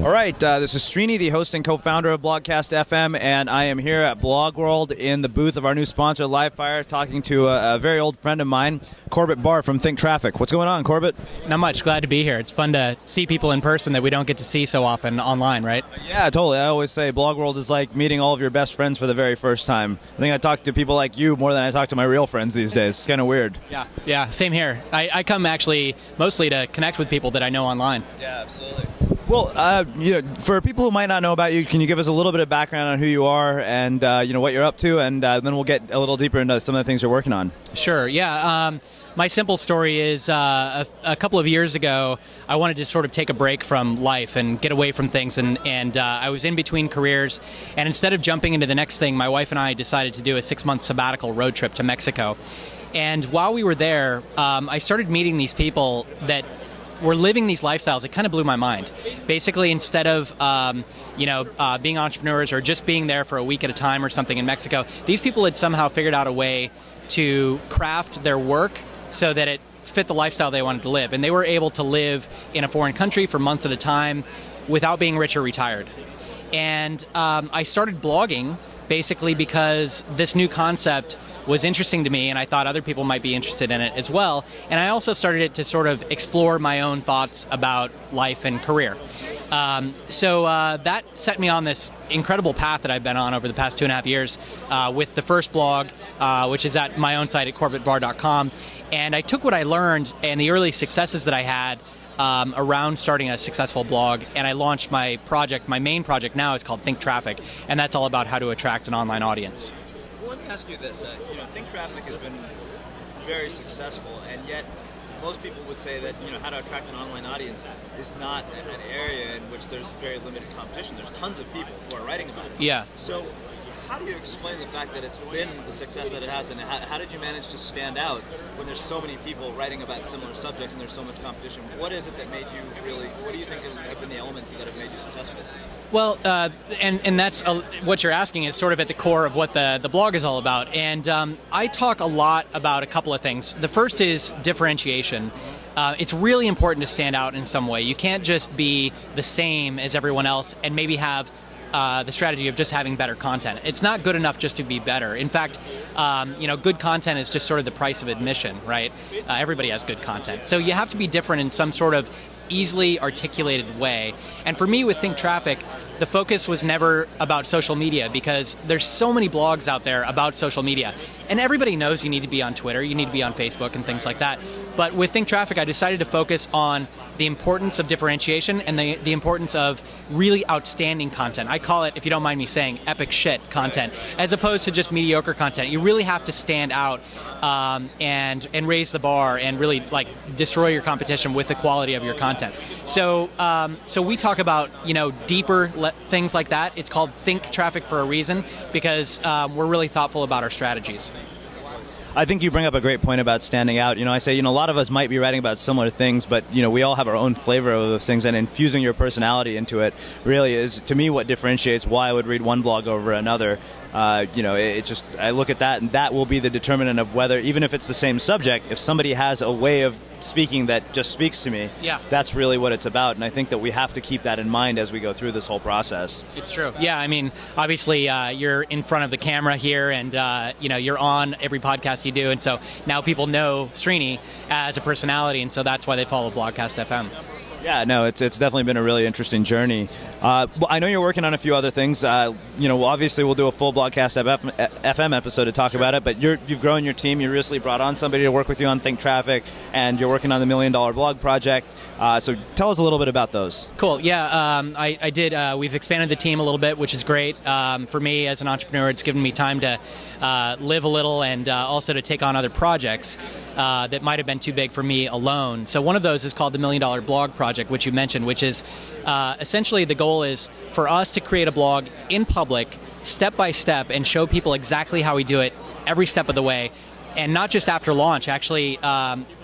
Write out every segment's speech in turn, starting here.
All right, this is Srini, the host and co-founder of Blogcast FM, and I am here at Blogworld in the booth of our new sponsor, Livefire, talking to a very old friend of mine, Corbett Barr from ThinkTraffic. What's going on, Corbett? Not much. Glad to be here. It's fun to see people in person that we don't get to see so often online, right? Yeah, totally. I always say Blogworld is like meeting all of your best friends for the very first time. I think I talk to people like you more than I talk to my real friends these days. It's kind of weird. Yeah, same here. I come actually mostly to connect with people that I know online. Yeah, absolutely. Well, for people who might not know about you, can you give us a little bit of background on who you are and what you're up to, and then we'll get a little deeper into some of the things you're working on. Sure. Yeah. My simple story is a couple of years ago, I wanted to sort of take a break from life and get away from things, and I was in between careers, and instead of jumping into the next thing, my wife and I decided to do a 6-month sabbatical road trip to Mexico. And while we were there, I started meeting these people that were living these lifestyles. It kind of blew my mind. Basically, instead of being entrepreneurs or just being there for a week at a time or something in Mexico, these people had somehow figured out a way to craft their work so that it fit the lifestyle they wanted to live. And they were able to live in a foreign country for months at a time without being rich or retired. And I started blogging basically because this new concept was interesting to me, and I thought other people might be interested in it as well. And I also started it to sort of explore my own thoughts about life and career. So that set me on this incredible path that I've been on over the past 2.5 years with the first blog, which is at my own site at CorbettBarr.com. And I took what I learned and the early successes that I had around starting a successful blog, and I launched my project. My main project now is called ThinkTraffic, and that's all about how to attract an online audience. Well, let me ask you this. ThinkTraffic has been very successful, and yet most people would say that how to attract an online audience is not an area in which there's very limited competition. There's tons of people who are writing about it. Yeah. So how do you explain the fact that it's been the success that it has, and how did you manage to stand out when there's so many people writing about similar subjects and there's so much competition? What is it that made you what do you think have been the elements that have made you successful? Well, and that's what you're asking is sort of at the core of what the blog is all about. And I talk a lot about a couple of things. The first is differentiation. It's really important to stand out in some way. You can't just be the same as everyone else and maybe have the strategy of just having better content. It's not good enough just to be better. In fact, good content is just sort of the price of admission, right? Everybody has good content. So you have to be different in some sort of easily articulated way. And for me with ThinkTraffic, the focus was never about social media because there's so many blogs out there about social media. And everybody knows you need to be on Twitter, you need to be on Facebook and things like that. But with ThinkTraffic, I decided to focus on the importance of differentiation and the importance of really outstanding content. I call it, if you don't mind me saying, epic shit content, as opposed to just mediocre content. You really have to stand out and raise the bar and really destroy your competition with the quality of your content. So we talk about deeper things like that. It's called ThinkTraffic for a reason because we're really thoughtful about our strategies. I think you bring up a great point about standing out. I say, a lot of us might be writing about similar things, but, we all have our own flavor of those things, and infusing your personality into it really is, to me, what differentiates why I would read one blog over another. I look at that, and that will be the determinant of whether, even if it's the same subject, if somebody has a way of speaking that just speaks to me, that's really what it's about. And I think that we have to keep that in mind as we go through this whole process. It's true. Yeah, I mean, obviously, you're in front of the camera here, and you're on every podcast you do, and so now people know Srini as a personality, and so that's why they follow Blogcast FM. Yeah, no, it's definitely been a really interesting journey. I know you're working on a few other things. Obviously we'll do a full Blogcast FM episode to talk about it, but you've grown your team. You recently brought on somebody to work with you on ThinkTraffic, and you're working on the $1 Million Blog project. So tell us a little bit about those. Cool. Yeah, I did. We've expanded the team a little bit, which is great. For me as an entrepreneur, it's given me time to live a little and also to take on other projects that might have been too big for me alone. So one of those is called the $1 Million Blog project, which you mentioned, which is essentially the goal is for us to create a blog in public, step by step, and show people exactly how we do it every step of the way. And not just after launch, actually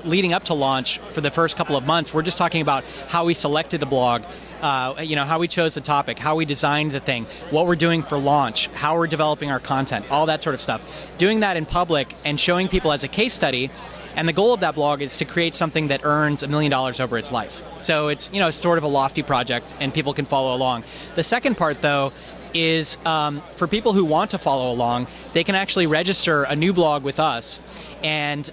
leading up to launch for the first couple of months, we're just talking about how we selected a blog, how we chose the topic, how we designed the thing, what we're doing for launch, how we're developing our content, all that sort of stuff. Doing that in public and showing people as a case study And the goal of that blog is to create something that earns $1 million over its life. So it's, you know, sort of a lofty project, and people can follow along. The second part, though, is for people who want to follow along, they can actually register a new blog with us. And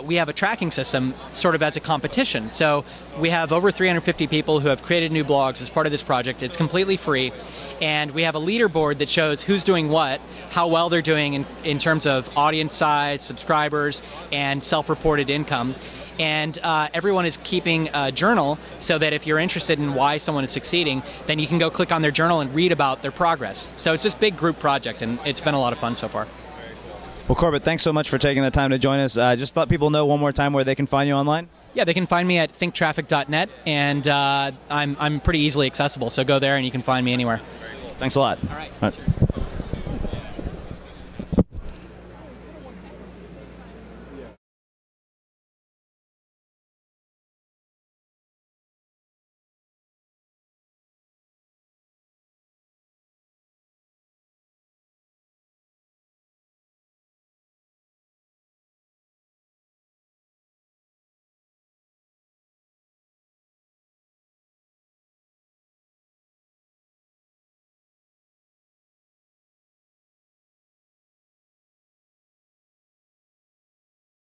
we have a tracking system sort of as a competition. So we have over 350 people who have created new blogs as part of this project. It's completely free. And we have a leaderboard that shows who's doing what, how well they're doing in terms of audience size, subscribers, and self-reported income. And everyone is keeping a journal so that if you're interested in why someone is succeeding, then you can go click on their journal and read about their progress. So it's this big group project, and it's been a lot of fun so far. Well, Corbett, thanks so much for taking the time to join us. Just let people know one more time where they can find you online. Yeah, they can find me at thinktraffic.net, and I'm pretty easily accessible, so go there and you can find me anywhere. Thanks a lot. All right. Cheers.